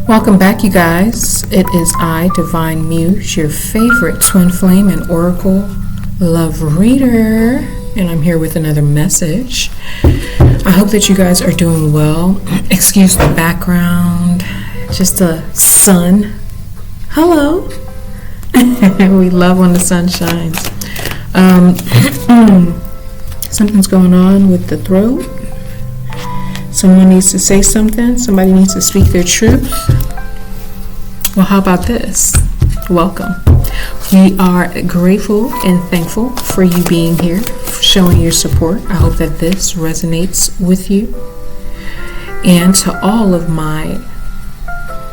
Welcome back, you guys. It is I, Divine Muse, your favorite twin flame and oracle love reader, and I'm here with another message. I hope that you guys are doing well. Excuse the background, just the sun. Hello. We love when the sun shines. Something's going on with the throat. Someone needs to say something. Somebody needs to speak their truth. Well, how about this? Welcome. We are grateful and thankful for you being here, for showing your support. I hope that this resonates with you. And to all of my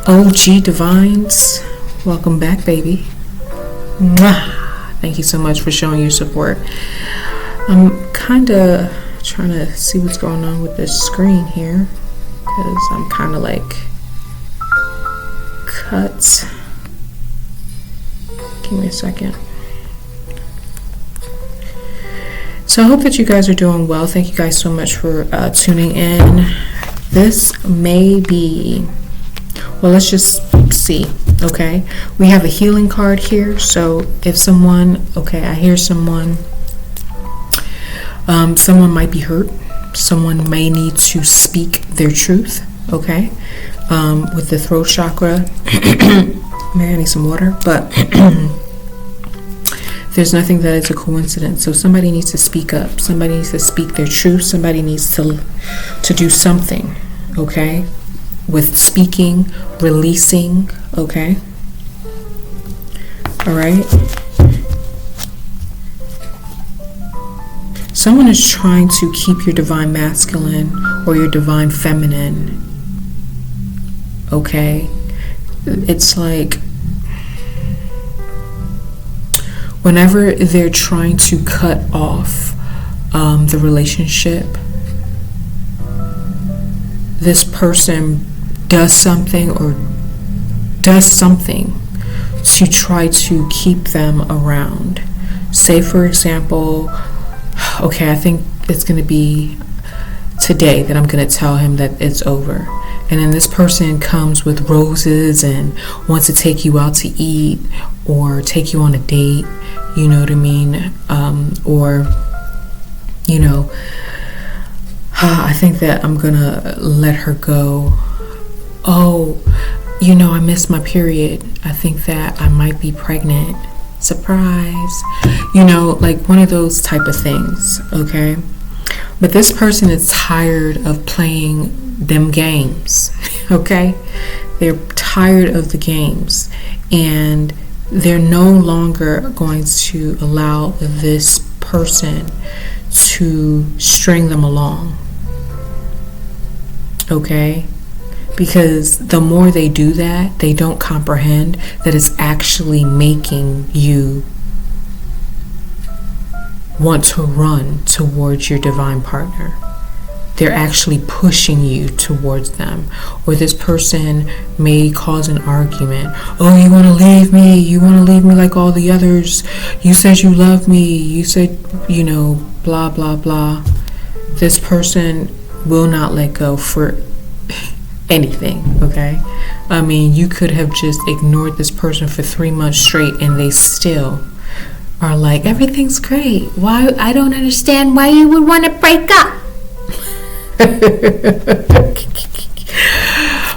OG divines, welcome back, baby. Mwah! Thank you so much for showing your support. I'm kind of trying to see what's going on with this screen here because I'm kind of like cut. Give me a second. So I hope that you guys are doing well. Thank you guys so much for tuning in. This may be, well, let's just see. Okay, we have a healing card here. So if someone, okay, I hear someone. Someone might be hurt. Someone may need to speak their truth, okay? With the throat chakra, maybe I need some water, but there's nothing that is a coincidence. So somebody needs to speak up. Somebody needs to speak their truth. Somebody needs to do something, okay? With speaking, releasing, okay? All right? Someone is trying to keep your divine masculine or your divine feminine, okay? It's like whenever they're trying to cut off the relationship, this person does something to try to keep them around. Say, for example, okay, I think it's going to be today that I'm going to tell him that it's over. And then this person comes with roses and wants to take you out to eat or take you on a date, you know what I mean? Or, you know, I think that I'm going to let her go. Oh, you know, I missed my period. I think that I might be pregnant. Surprise, you know, like one of those type of things, okay? But this person is tired of playing them games, okay? They're tired of the games, and they're no longer going to allow this person to string them along, okay? Because the more they do that, they don't comprehend that it's actually making you want to run towards your divine partner. They're actually pushing you towards them. Or this person may cause an argument. Oh, you want to leave me? You want to leave me like all the others? You said you love me. You said, you know, blah, blah, blah. This person will not let go for anything, okay? I mean, you could have just ignored this person for 3 months straight and they still are like, everything's great. Why? I don't understand why you would want to break up.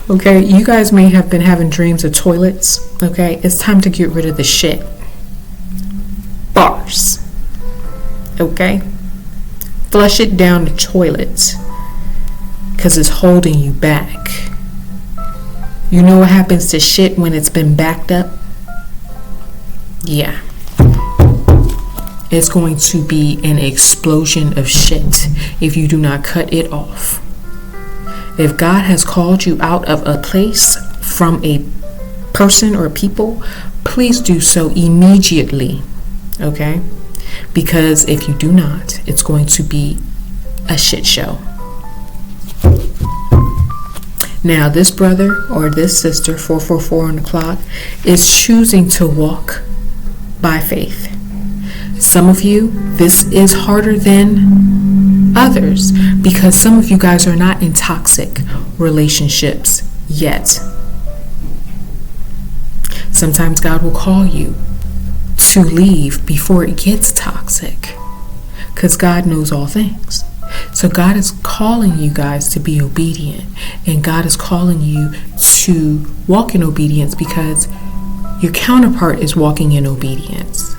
Okay, you guys may have been having dreams of toilets, okay? It's time to get rid of the shit. Bars. Okay? Flush it down the toilet. Because it's holding you back. You know what happens to shit when it's been backed up? Yeah. It's going to be an explosion of shit if you do not cut it off. If God has called you out of a place from a person or people, please do so immediately. Okay? Because if you do not, it's going to be a shit show. Now, this brother or this sister, 444 on the clock, is choosing to walk by faith. Some of you, this is harder than others because some of you guys are not in toxic relationships yet. Sometimes God will call you to leave before it gets toxic, because God knows all things. So God is calling you guys to be obedient, and God is calling you to walk in obedience because your counterpart is walking in obedience.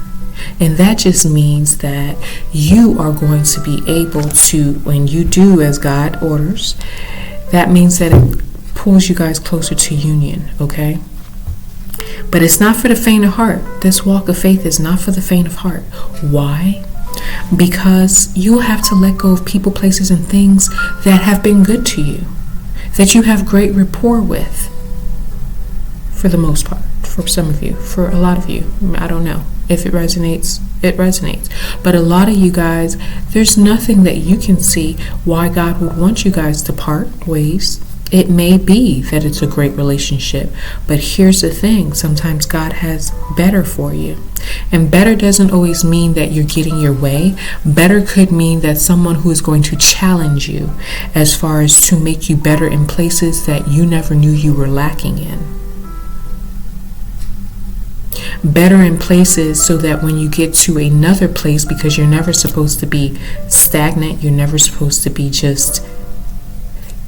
And that just means that you are going to be able to, when you do as God orders, that means that it pulls you guys closer to union, okay? But it's not for the faint of heart. This walk of faith is not for the faint of heart. Why? Because you'll have to let go of people, places, and things that have been good to you, that you have great rapport with, for the most part. For some of you, for a lot of you, I don't know. If it resonates, it resonates. But a lot of you guys, there's nothing that you can see why God would want you guys to part ways. It may be that it's a great relationship, but here's the thing. Sometimes God has better for you. And better doesn't always mean that you're getting your way. Better could mean that someone who is going to challenge you as far as to make you better in places that you never knew you were lacking in. Better in places so that when you get to another place, because you're never supposed to be stagnant, you're never supposed to be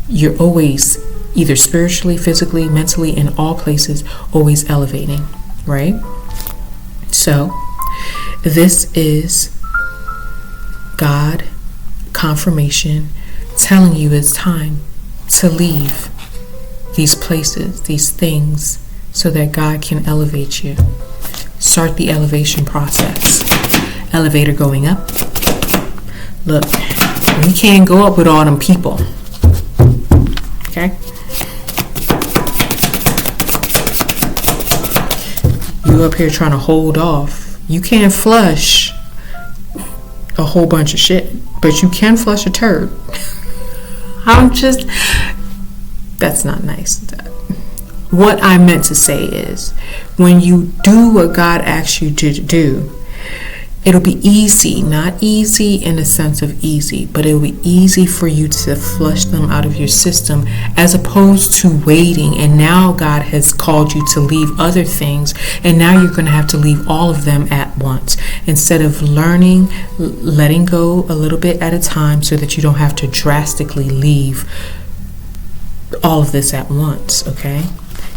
you're always either spiritually, physically, mentally, in all places, always elevating, right? So this is God confirmation telling you it's time to leave these places, these things, so that God can elevate you. Start the elevation process. Elevator going up. Look, we can't go up with all them people. Okay? You up here trying to hold off. You can't flush a whole bunch of shit, but you can flush a turd. That's not nice. What I meant to say is, when you do what God asks you to do, it'll be easy, not easy in the sense of easy, but it'll be easy for you to flush them out of your system, as opposed to waiting. And now God has called you to leave other things, and now you're going to have to leave all of them at once, instead of learning, letting go a little bit at a time, so that you don't have to drastically leave all of this at once. Okay?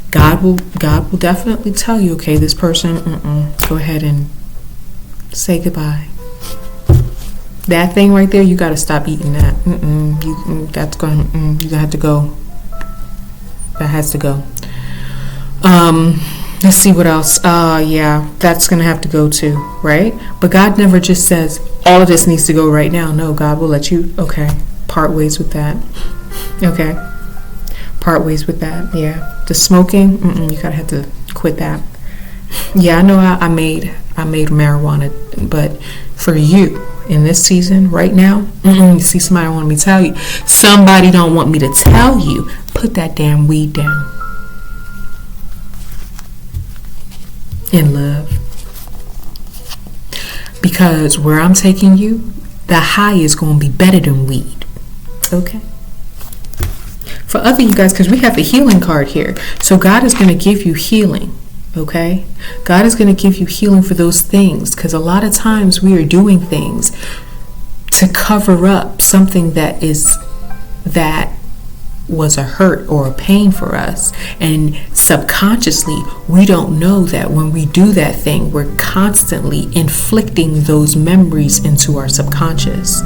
God will definitely tell you, okay, this person, go ahead and say goodbye. That thing right there, you got to stop eating that. That's going. You're gonna have to go. That has to go. Let's see what else. Yeah, that's gonna have to go too, right? But God never just says all of this needs to go right now. No, God will let you. Okay, part ways with that. Okay, part ways with that. Yeah. The smoking, you gotta have to quit that. Yeah, I know I made marijuana, but for you in this season right now, you see, somebody don't want me to tell you. Somebody don't want me to tell you. Put that damn weed down. In love. Because where I'm taking you, the high is gonna be better than weed. Okay? For other you guys, because we have a healing card here. So God is going to give you healing, okay? God is going to give you healing for those things, because a lot of times we are doing things to cover up something that was a hurt or a pain for us. And subconsciously, we don't know that when we do that thing, we're constantly inflicting those memories into our subconscious.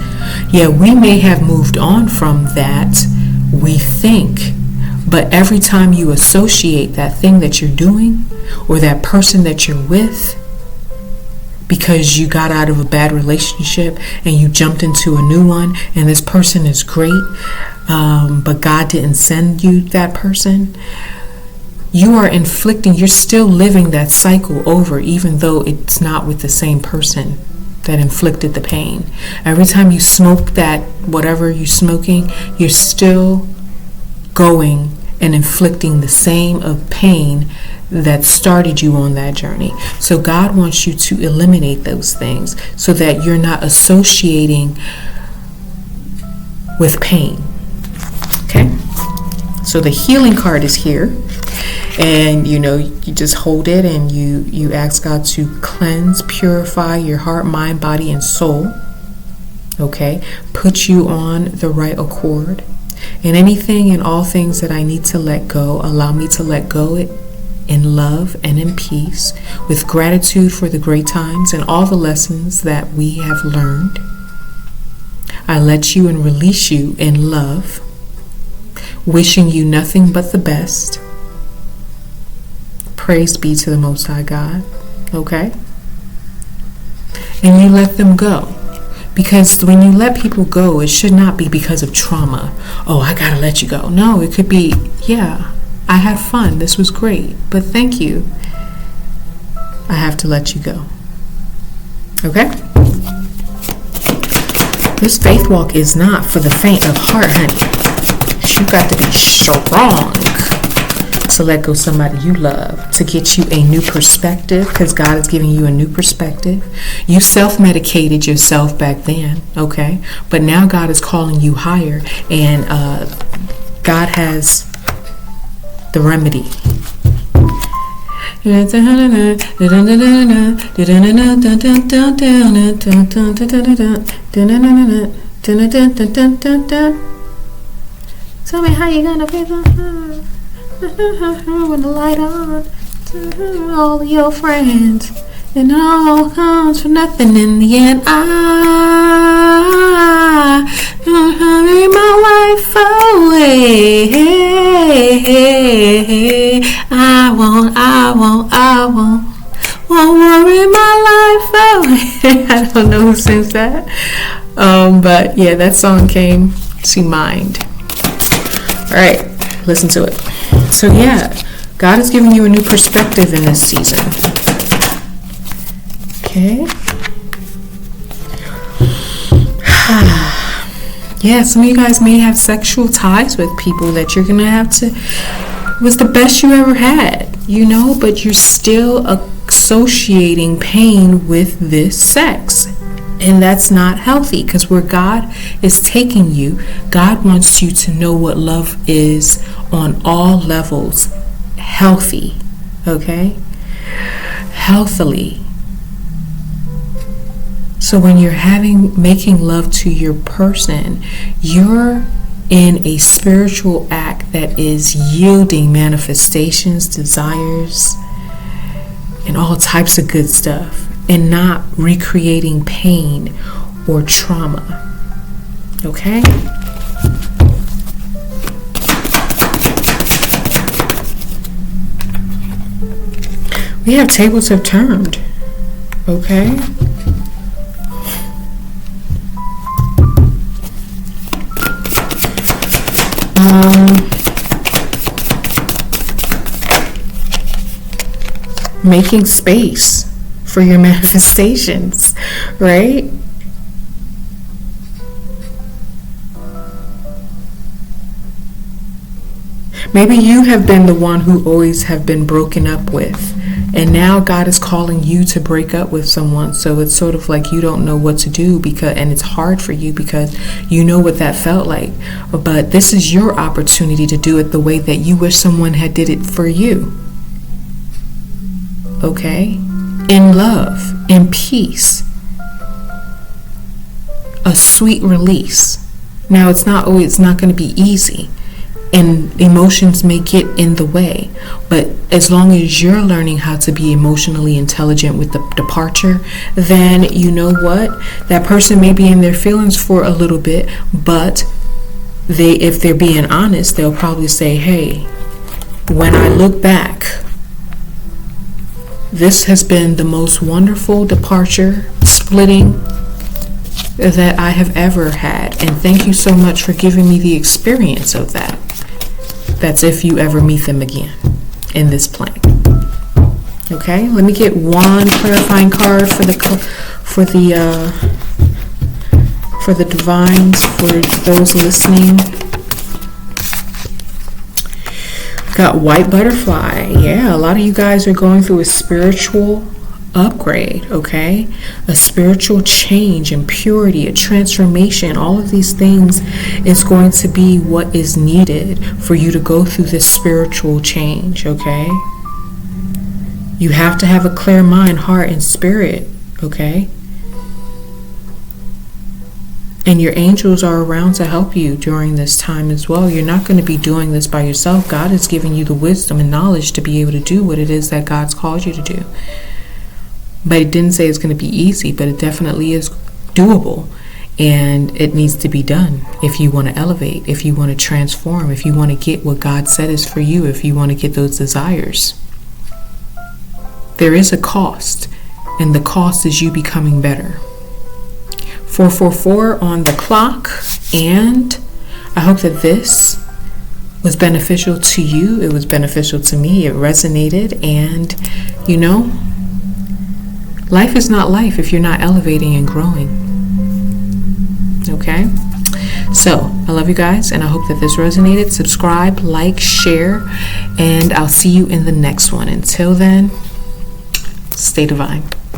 Yeah, we may have moved on from that, we think, but every time you associate that thing that you're doing or that person that you're with, because you got out of a bad relationship and you jumped into a new one, and this person is great, but God didn't send you that person, you are inflicting, you're still living that cycle over, even though it's not with the same person that inflicted the pain. Every time you smoke that, whatever you're smoking, you're still going and inflicting the same of pain that started you on that journey. So God wants you to eliminate those things so that you're not associating with pain. Okay? So the healing card is here. And you just hold it, and you ask God to cleanse, purify your heart, mind, body, and soul. Okay, put you on the right accord. And anything and all things that I need to let go, allow me to let go it in love and in peace, with gratitude for the great times and all the lessons that we have learned. I let you and release you in love, wishing you nothing but the best. Praise be to the Most High God. Okay? And you let them go. Because when you let people go, it should not be because of trauma. Oh, I gotta let you go. No, it could be, yeah, I had fun. This was great. But thank you. I have to let you go. Okay? This faith walk is not for the faint of heart, honey. You got to be strong to let go somebody you love, to get you a new perspective, because God is giving you a new perspective. You self-medicated yourself back then, okay? But now God is calling you higher, and God has the remedy. Tell me how you gonna feel when the light on, all of your friends, and it all comes for nothing in the end. I hurry my life away. Won't worry my life away. I don't know who sings that, but yeah, that song came to mind. All right, listen to it. So yeah, God is giving you a new perspective in this season. Okay. Yeah, some of you guys may have sexual ties with people that you're gonna have to, was the best you ever had, but you're still associating pain with this sex. And that's not healthy, because where God is taking you, God wants you to know what love is on all levels. Healthy, okay? Healthily. So when you're making love to your person, you're in a spiritual act that is yielding manifestations, desires, and all types of good stuff, and not recreating pain or trauma. Okay? We have tables have turned. Okay? Making space for your manifestations, right? Maybe you have been the one who always have been broken up with, and now God is calling you to break up with someone. So it's sort of like you don't know what to do, and it's hard for you because you know what that felt like. But this is your opportunity to do it the way that you wish someone had did it for you. Okay? In love, in peace, a sweet release. Now it's not going to be easy, and emotions may get in the way, but as long as you're learning how to be emotionally intelligent with the departure, then you know what, that person may be in their feelings for a little bit, but if they're being honest, they'll probably say, hey, when I look back, this has been the most wonderful departure, splitting that I have ever had. And thank you so much for giving me the experience of that. That's if you ever meet them again in this plane. Okay, let me get one clarifying card for the divines, for those listening. Got white butterfly. Yeah, a lot of you guys are going through a spiritual upgrade, okay? A spiritual change and purity, a transformation, all of these things is going to be what is needed for you to go through this spiritual change, okay? You have to have a clear mind, heart, and spirit, okay? And your angels are around to help you during this time as well. You're not going to be doing this by yourself. God is giving you the wisdom and knowledge to be able to do what it is that God's called you to do. But it didn't say it's going to be easy, but it definitely is doable. And it needs to be done if you want to elevate, if you want to transform, if you want to get what God said is for you, if you want to get those desires. There is a cost, and the cost is you becoming better. 444 on the clock, and I hope that this was beneficial to you. It was beneficial to me. It resonated, and you know, life is not life if you're not elevating and growing. Okay? So, I love you guys, and I hope that this resonated. Subscribe, like, share, and I'll see you in the next one. Until then, stay divine.